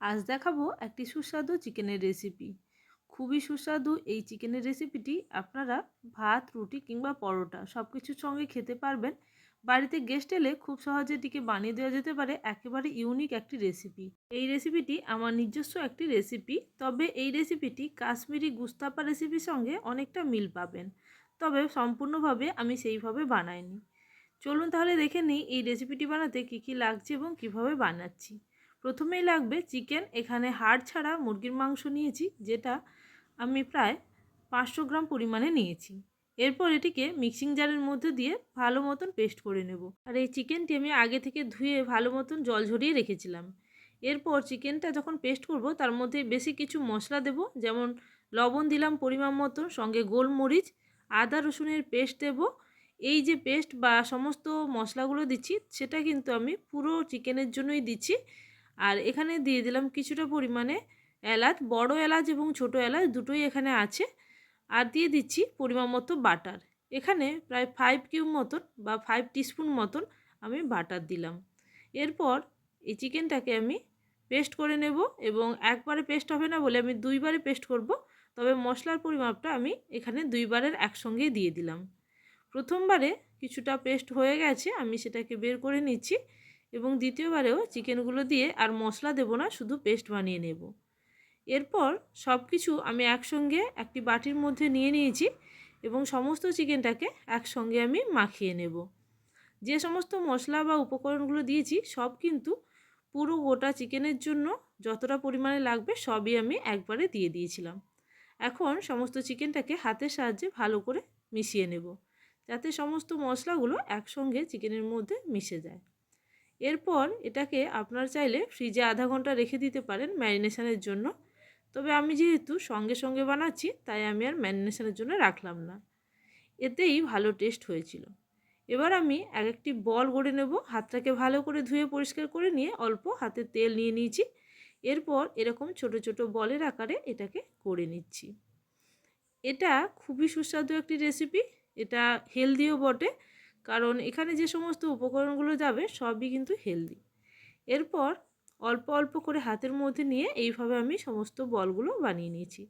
আজ দেখাবো একটি সুস্বাদু চিকেনের রেসিপি। খুবই সুস্বাদু এই চিকেনের রেসিপিটি আপনারা ভাত, রুটি কিংবা পরোটা সব কিছুর সঙ্গে খেতে পারবেন। বাড়িতে গেস্ট এলে খুব সহজে এটিকে বানিয়ে দেওয়া যেতে পারে একেবারে ইউনিক একটি রেসিপি। এই রেসিপিটি আমার নিজস্ব একটি রেসিপি, তবে এই রেসিপিটি কাশ্মীরি গুস্তাপা রেসিপির সঙ্গে অনেকটা মিল পাবেন, তবে সম্পূর্ণভাবে আমি সেইভাবে বানাইনি। চলুন তাহলে দেখে নিই এই রেসিপিটি বানাতে কী কী লাগছে এবং কিভাবে বানাচ্ছি। প্রথমেই লাগবে চিকেন। এখানে হাড় ছাড়া মুরগির মাংস নিয়েছি, যেটা আমি প্রায় 500 গ্রাম পরিমাণে নিয়েছি। এরপর এটিকে মিক্সিং জারের মধ্যে দিয়ে ভালো মতন পেস্ট করে নেব। আর এই চিকেনটি আমি আগে থেকে ধুয়ে ভালো মতন জল ঝরিয়ে রেখেছিলাম। এরপর চিকেনটা যখন পেস্ট করব তার মধ্যে বেশি কিছু মশলা দেব, যেমন লবণ দিলাম পরিমাণ মতন, সঙ্গে গোলমরিচ, আদা রসুনের পেস্ট দেব। এই যে পেস্ট বা সমস্ত মশলাগুলো দিচ্ছি সেটা কিন্তু আমি পুরো চিকেনের জন্যই দিচ্ছি। আর এখানে দিয়ে দিলাম কিছুটা পরিমাণে এলাচ, বড় এলাচ এবং ছোট এলাচ দুটোই এখানে আছে। আর দিয়ে দিচ্ছি পরিমাণ মতো বাটার। এখানে প্রায় 5 কিউব মতন বা 5 টিস্পুন মতন আমি বাটার দিলাম। এরপর এই চিকেনটাকে আমি পেস্ট করে নেব, এবং একবারে পেস্ট হবে না বলে আমি দুইবারে পেস্ট করব। তবে মশলার পরিমাপটা আমি এখানে দুইবারের একসঙ্গেই দিয়ে দিলাম। প্রথমবারে কিছুটা পেস্ট হয়ে গেছে, আমি সেটাকে বের করে নিচ্ছি, এবং দ্বিতীয়বারেও চিকেনগুলো দিয়ে আর মশলা দেব না, শুধু পেস্ট বানিয়ে নেব। এরপর সব কিছু আমি একসঙ্গে একটি বাটির মধ্যে নিয়ে নিয়েছি, এবং সমস্ত চিকেনটাকে একসঙ্গে আমি মাখিয়ে নেব। যে সমস্ত মশলা বা উপকরণগুলো দিয়েছি সব কিন্তু পুরো গোটা চিকেনের জন্য যতটা পরিমাণে লাগবে সবই আমি একবারে দিয়ে দিয়েছিলাম। এখন সমস্ত চিকেনটাকে হাতের সাহায্যে ভালো করে মিশিয়ে নেব, যাতে সমস্ত মশলাগুলো একসঙ্গে চিকেনের মধ্যে মিশে যায়। এরপর এটাকে আপনারা চাইলে ফ্রিজে আধা ঘন্টা রেখে দিতে পারেন ম্যারিনেশনের জন্য, তবে আমি যেহেতু সঙ্গে সঙ্গে বানাচ্ছি তাই আমি আর ম্যারিনেশনের জন্য রাখলাম না। এতেই ভালো টেস্ট হয়েছিল। এবার আমি এক একটি বল গড়ে নেব। হাতটাকে ভালো করে ধুয়ে পরিষ্কার করে নিয়ে অল্প হাতে তেল নিয়ে নিয়েছি। এরপর এরকম ছোট ছোট বলের আকারে এটাকে করে নিচ্ছি। এটা খুবই সুস্বাদু একটি রেসিপি। এটা হেলদিও বটে, কারণ এখানে যে সমস্ত উপকরণগুলো যাবে সবই কিন্তু হেলদি। এরপর অল্প অল্প করে হাতের মধ্যে নিয়ে এইভাবে আমি সমস্ত বলগুলো বানিয়ে নিয়েছি।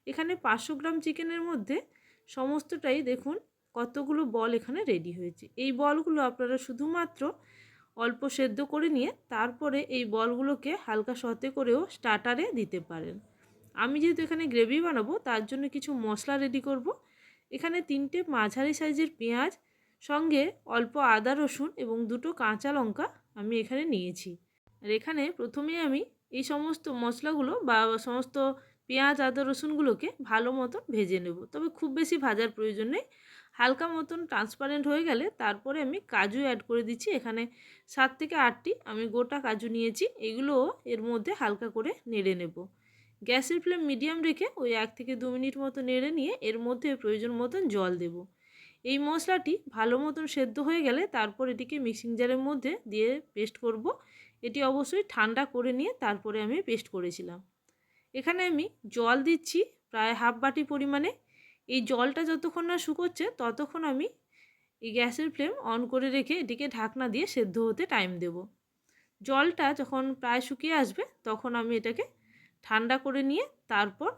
এখানে 500 গ্রাম চিকেনের মধ্যে সমস্তটাই দেখুন কতগুলো বল এখানে রেডি হয়েছে। এই বলগুলো আপনারা শুধুমাত্র অল্প সেদ্ধ করে নিয়ে তারপরে এই বলগুলোকে হালকা সতে করেও স্টার্টারে দিতে পারেন। আমি যেহেতু এখানে গ্রেভি বানাবো তার জন্য কিছু মশলা রেডি করব। এখানে 3টে মাঝারি সাইজের পেঁয়াজ, সঙ্গে অল্প আদা রসুন এবং 2টো কাঁচা লঙ্কা আমি এখানে নিয়েছি। আর এখানে প্রথমেই আমি এই সমস্ত মশলাগুলো বা সমস্ত পেঁয়াজ আদা রসুনগুলোকে ভালো মতন ভেজে নেব, তবে খুব বেশি ভাজার প্রয়োজন নেই। হালকা মতন ট্রান্সপারেন্ট হয়ে গেলে তারপরে আমি কাজু অ্যাড করে দিচ্ছি। এখানে 7 থেকে 8টি আমি গোটা কাজু নিয়েছি, এগুলোও এর মধ্যে হালকা করে নেড়ে নেব। গ্যাসের ফ্লেম মিডিয়াম রেখে ওই 1 থেকে 2 মিনিট মতো নেড়ে নিয়ে এর মধ্যে প্রয়োজন মতন জল দেব। এই মশলাটি ভালো মতন সেদ্ধ হয়ে গেলে তারপর এটিকে মিক্সিং জারের মধ্যে দিয়ে পেস্ট করব। এটি অবশ্যই ঠান্ডা করে নিয়ে তারপরে আমি পেস্ট করেছিলাম। এখানে আমি জল দিচ্ছি প্রায় হাফ বাটি পরিমাণে। এই জলটা যতক্ষণ না শুকোচ্ছে ততক্ষণ আমি এই গ্যাসের ফ্লেম অন করে রেখে এটিকে ঢাকনা দিয়ে সেদ্ধ হতে টাইম দেব। জলটা যখন প্রায় শুকিয়ে আসবে তখন আমি এটাকে ঠান্ডা করে নিয়ে তারপর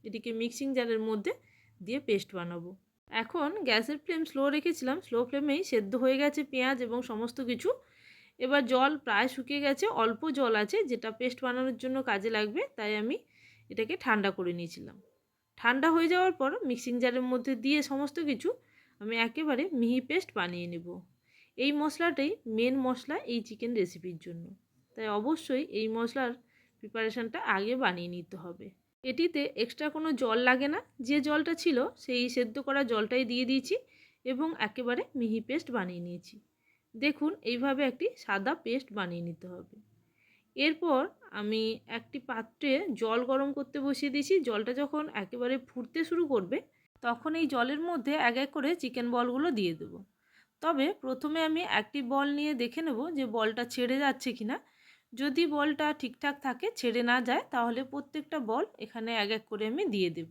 এটিকে মিক্সিং জারের মধ্যে দিয়ে পেস্ট বানাবো। এখন গ্যাসের ফ্লেম স্লো রেখেছিলাম, স্লো ফ্লেমেই সেদ্ধ হয়ে গেছে পেঁয়াজ এবং সমস্ত কিছু। এবার জল প্রায় শুকিয়ে গেছে, অল্প জল আছে যেটা পেস্ট বানানোর জন্য কাজে লাগবে, তাই আমি এটাকে ঠান্ডা করে নিয়েছিলাম। ঠান্ডা হয়ে যাওয়ার পর মিক্সিং জারের মধ্যে দিয়ে সমস্ত কিছু আমি একেবারে মিহি পেস্ট বানিয়ে নেব। এই মশলাটাই মেন মশলা এই চিকেন রেসিপির জন্য, তাই অবশ্যই এই মশলার প্রিপারেশানটা আগে বানিয়ে নিতে হবে। এটিতে এক্সট্রা কোনো জল লাগে না, যে জলটা ছিল সেই সেদ্ধ করা জলটাই দিয়ে দিয়েছি এবং একেবারে মিহি পেস্ট বানিয়ে নিয়েছি। দেখুন এইভাবে একটি সাদা পেস্ট বানিয়ে নিতে হবে। এরপর আমি একটি পাত্রে জল গরম করতে বসিয়ে দিয়েছি। জলটা যখন একেবারে ফুটতে শুরু করবে তখন এই জলের মধ্যে এক এক করে চিকেন বলগুলো দিয়ে দেবো। তবে প্রথমে আমি একটি বল নিয়ে দেখে নেব যে বলটা ছেড়ে যাচ্ছে কিনা। যদি বলটা ঠিকঠাক থাকে, ছেড়ে না যায়, তাহলে প্রত্যেকটা বল এখানে এক এক করে আমি দিয়ে দেব।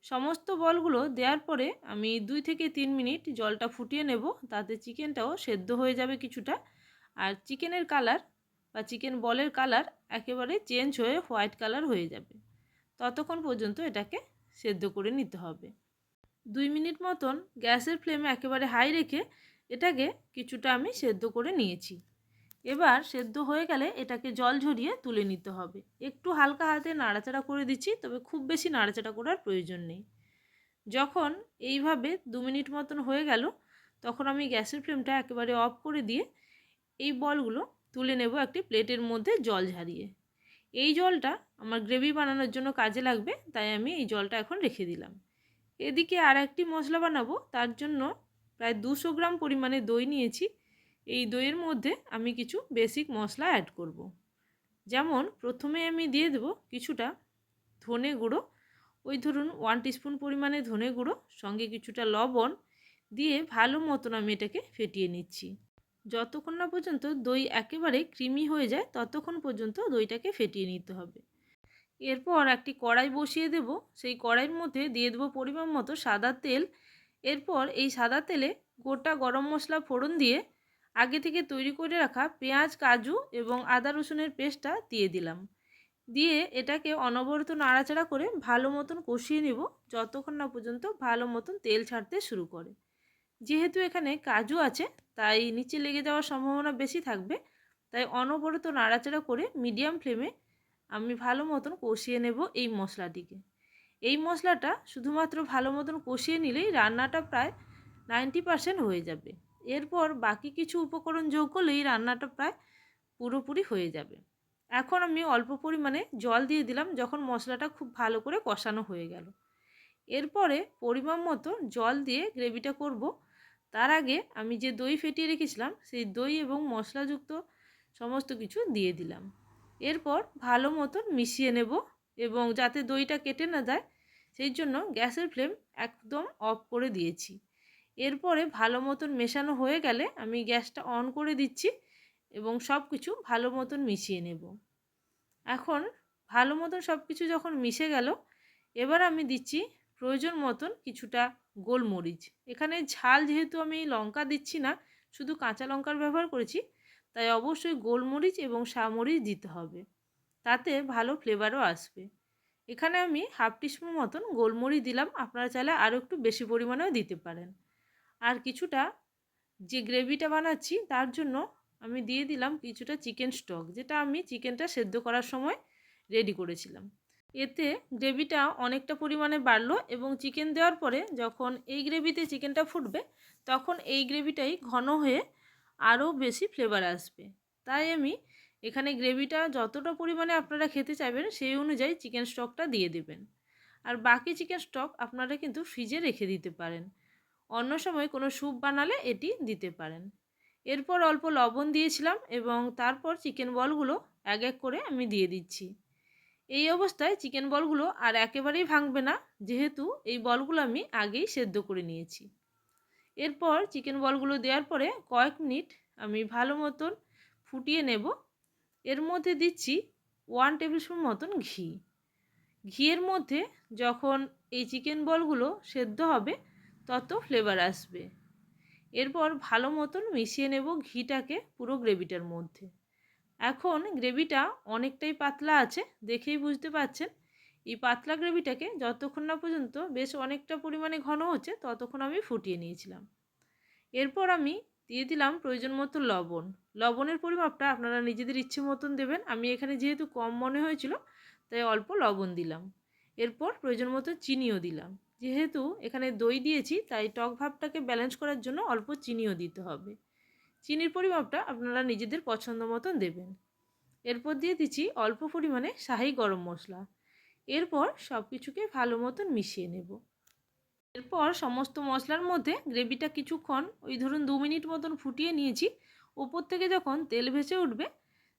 সমস্ত বলগুলো দেওয়ার পরে আমি 2 থেকে 3 মিনিট জলটা ফুটিয়ে নেব, তাতে চিকেনটাও সেদ্ধ হয়ে যাবে কিছুটা, আর চিকেনের কালার বা চিকেন বলের কালার একেবারে চেঞ্জ হয়ে হোয়াইট কালার হয়ে যাবে, ততক্ষণ পর্যন্ত এটাকে সেদ্ধ করে নিতে হবে। 2 মিনিট মতন গ্যাসের ফ্লেম একেবারে হাই রেখে এটাকে কিছুটা আমি সেদ্ধ করে নিয়েছি। এবার সেদ্ধ হয়ে গেলে এটাকে জল ঝরিয়ে তুলে নিতে হবে। একটু হালকা হাতে নাড়াচাড়া করে দিচ্ছি, তবে খুব বেশি নাড়াচাড়া করার প্রয়োজন নেই। যখন এইভাবে 2 মিনিট মতন হয়ে গেল, তখন আমি গ্যাসের ফ্লেমটা একেবারে অফ করে দিয়ে এই বলগুলো তুলে নেব একটি প্লেটের মধ্যে জল ঝারিয়ে। এই জলটা আমার গ্রেভি বানানোর জন্য কাজে লাগবে, তাই আমি এই জলটা এখন রেখে দিলাম। এদিকে আর একটি মশলা বানাবো, তার জন্য প্রায় 200 গ্রাম পরিমাণে দই নিয়েছি। এই দইয়ের মধ্যে আমি কিছু বেসিক মশলা অ্যাড করব। যেমন প্রথমে আমি দিয়ে দেব কিছুটা ধনে গুঁড়ো, ওই ধরুন 1 টিস্পুন পরিমাণে ধনে গুঁড়ো, সঙ্গে কিছুটা লবণ দিয়ে ভালো মতন আমি এটাকে ফেটিয়ে নিচ্ছি। যতক্ষণ না পর্যন্ত দই একেবারে ক্রিমি হয়ে যায় ততক্ষণ পর্যন্ত দইটাকে ফেটিয়ে নিতে হবে। এরপর একটি কড়াই বসিয়ে দেব, সেই কড়াইয়ের মধ্যে দিয়ে দেবো পরিমাণ মতো সাদা তেল। এরপর এই সাদা তেলে গোটা গরম মশলা ফোড়ন দিয়ে আগে থেকে তৈরি করে রাখা পেঁয়াজ, কাজু এবং আদা রসুনের পেস্টটা দিয়ে দিলাম। দিয়ে এটাকে অনবরত নাড়াচাড়া করে ভালো মতন কষিয়ে নেব, যতক্ষণ না পর্যন্ত ভালো মতন তেল ছাড়তে শুরু করে। যেহেতু এখানে কাজু আছে, তাই নিচে লেগে যাওয়ার সম্ভাবনা বেশি থাকবে, তাই অনবরত নাড়াচাড়া করে মিডিয়াম ফ্লেমে আমি ভালো মতন কষিয়ে নেব এই মশলাটিকে। এই মশলাটা শুধুমাত্র ভালো মতন কষিয়ে নিলেই রান্নাটা প্রায় 90% হয়ে যাবে। এরপর বাকি কিছু উপকরণ যোগ করলেই রান্নাটা প্রায় পুরোপুরি হয়ে যাবে। এখন আমি অল্প পরিমাণে জল দিয়ে দিলাম যখন মশলাটা খুব ভালো করে কষানো হয়ে গেল। এরপরে পরিমাণ মতো জল দিয়ে গ্রেভিটা করব। তার আগে আমি যে দই ফেটিয়ে রেখেছিলাম সেই দই এবং মশলাযুক্ত সমস্ত কিছু দিয়ে দিলাম। এরপর ভালো মতন মিশিয়ে নেব, এবং যাতে দইটা কেটে না যায় সেই জন্য গ্যাসের ফ্লেম একদম অফ করে দিয়েছি। এরপরে ভালো মতন মেশানো হয়ে গেলে আমি গ্যাসটা অন করে দিচ্ছি এবং সব কিছু ভালো মতন মিশিয়ে নেব। এখন ভালো মতন সব কিছু যখন মিশে গেল, এবার আমি দিচ্ছি প্রয়োজন মতন কিছুটা গোলমরিচ। এখানে ঝাল যেহেতু আমি লঙ্কা দিচ্ছি না, শুধু কাঁচা লঙ্কার ব্যবহার করেছি, তাই অবশ্যই গোলমরিচ এবং সামরিচ দিতে হবে, তাতে ভালো ফ্লেভারও আসবে। এখানে আমি 1/2 টিস্পুন মতন গোলমরিচ দিলাম, আপনারা চাইলে আরও একটু বেশি পরিমাণেও দিতে পারেন। আর কিছুটা যে গ্রেভিটা বানাচ্ছি তার জন্য আমি দিয়ে দিলাম কিছুটা চিকেন স্টক, যেটা আমি চিকেনটা সেদ্ধ করার সময় রেডি করেছিলাম। এতে গ্রেভিটা অনেকটা পরিমাণে বাড়লো, এবং চিকেন দেওয়ার পরে যখন এই গ্রেভিতে চিকেনটা ফুটবে তখন এই গ্রেভিটাই ঘন হয়ে আরও বেশি ফ্লেভার আসবে। তাই আমি এখানে গ্রেভিটা যতটা পরিমাণে আপনারা খেতে চাইবেন সেই অনুযায়ী চিকেন স্টকটা দিয়ে দেবেন। আর বাকি চিকেন স্টক আপনারা কিন্তু ফ্রিজে রেখে দিতে পারেন, অন্য সময় কোনো স্যুপ বানালে এটি দিতে পারেন। এরপর অল্প লবণ দিয়েছিলাম এবং তারপর চিকেন বলগুলো এক এক করে আমি দিয়ে দিচ্ছি। এই অবস্থায় চিকেন বলগুলো আর একেবারেই ভাঙবে না, যেহেতু এই বলগুলো আমি আগেই সেদ্ধ করে নিয়েছি। এরপর চিকেন বলগুলো দেওয়ার পরে কয়েক মিনিট আমি ভালো মতন ফুটিয়ে নেব। এর মধ্যে দিচ্ছি 1 টেবিল স্পুন মতন ঘি। ঘিয়ের মধ্যে যখন এই চিকেন বলগুলো সেদ্ধ হবে তত ফ্লেভার আসবে। এরপর ভালো মতন মিশিয়ে নেব ঘিটাকে পুরো গ্রেভিটার মধ্যে। এখন গ্রেভিটা অনেকটাই পাতলা আছে, দেখেই বুঝতে পারছেন। এই পাতলা গ্রেভিটাকে যতক্ষণ না পর্যন্ত বেশ অনেকটা পরিমাণে ঘন হচ্ছে ততক্ষণ আমি ফুটিয়ে নিয়েছিলাম। এরপর আমি দিয়ে দিলাম প্রয়োজন মতো লবণ। লবণের পরিমাপটা আপনারা নিজেদের ইচ্ছে মতন দেবেন, আমি এখানে যেহেতু কম মনে হয়েছিল তাই অল্প লবণ দিলাম। এরপর প্রয়োজন মতো চিনিও দিলাম, যেহেতু এখানে দই দিয়েছি তাই টক ভাবটাকে ব্যালেন্স করার জন্য অল্প চিনিও দিতে হবে। চিনির পরিমাপটা আপনারা নিজেদের পছন্দ মতন দেবেন। এরপর দিয়ে দিচ্ছি অল্প পরিমাণে শাহি গরম মশলা। এরপর সব কিছুকে ভালো মতন মিশিয়ে নেব। এরপর সমস্ত মশলার মধ্যে গ্রেভিটা কিছুক্ষণ ওই ধরুন 2 মিনিট মতন ফুটিয়ে নিয়েছি। উপর থেকে যখন তেল ভেসে উঠবে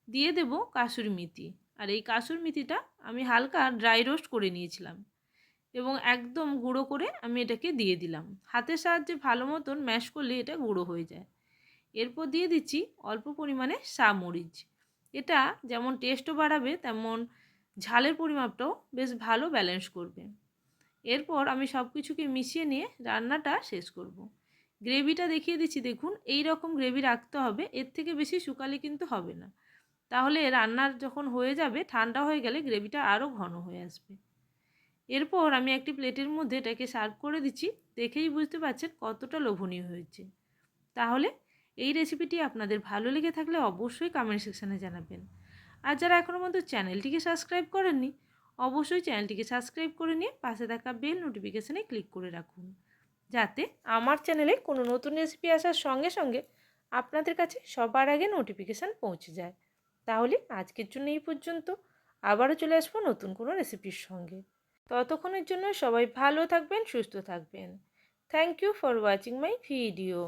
দিয়ে দেব কাসুরি মেথি। আর এই কাসুরি মেথিটা আমি হালকা ড্রাই রোস্ট করে নিয়েছিলাম এবং একদম গুঁড়ো করে আমি এটাকে দিয়ে দিলাম। হাতের সাহায্যে ভালো মতন ম্যাশ করলে এটা গুঁড়ো হয়ে যায়। এরপর দিয়ে দিচ্ছি অল্প পরিমাণে সামরিচ। এটা যেমন টেস্টও বাড়াবে তেমন ঝালের পরিমাপটাও বেশ ভালো ব্যালেন্স করবে। এরপর আমি সব কিছুকে মিশিয়ে নিয়ে রান্নাটা শেষ করব। গ্রেভিটা দেখিয়ে দিচ্ছি, দেখুন এই রকম গ্রেভি রাখতে হবে, এর থেকে বেশি শুকালে কিন্তু হবে না। তাহলে রান্নার যখন হয়ে যাবে ঠান্ডা হয়ে গেলে গ্রেভিটা আরও ঘন হয়ে আসবে। এরপর আমি একটি প্লেটের মধ্যে এটাকে সার্ভ করে দিচ্ছি। দেখেই বুঝতে পারছেন কতটা লোভনীয় হয়েছে। তাহলে এই রেসিপিটি আপনাদের ভালো লেগে থাকলে অবশ্যই কমেন্ট সেকশানে জানাবেন। আর যারা এখনও পর্যন্ত চ্যানেলটিকে সাবস্ক্রাইব করেননি, অবশ্যই চ্যানেলটিকে সাবস্ক্রাইব করে নিয়ে পাশে থাকা বেল নোটিফিকেশানে ক্লিক করে রাখুন, যাতে আমার চ্যানেলে কোনো নতুন রেসিপি আসার সঙ্গে সঙ্গে আপনাদের কাছে সবার আগে নোটিফিকেশান পৌঁছে যায়। তাহলে আজকের জন্য এই পর্যন্ত। আবারও চলে আসবো নতুন কোনো রেসিপির সঙ্গে। ততক্ষণের জন্য সবাই ভালো থাকবেন, সুস্থ থাকবেন। Thank you for watching my video.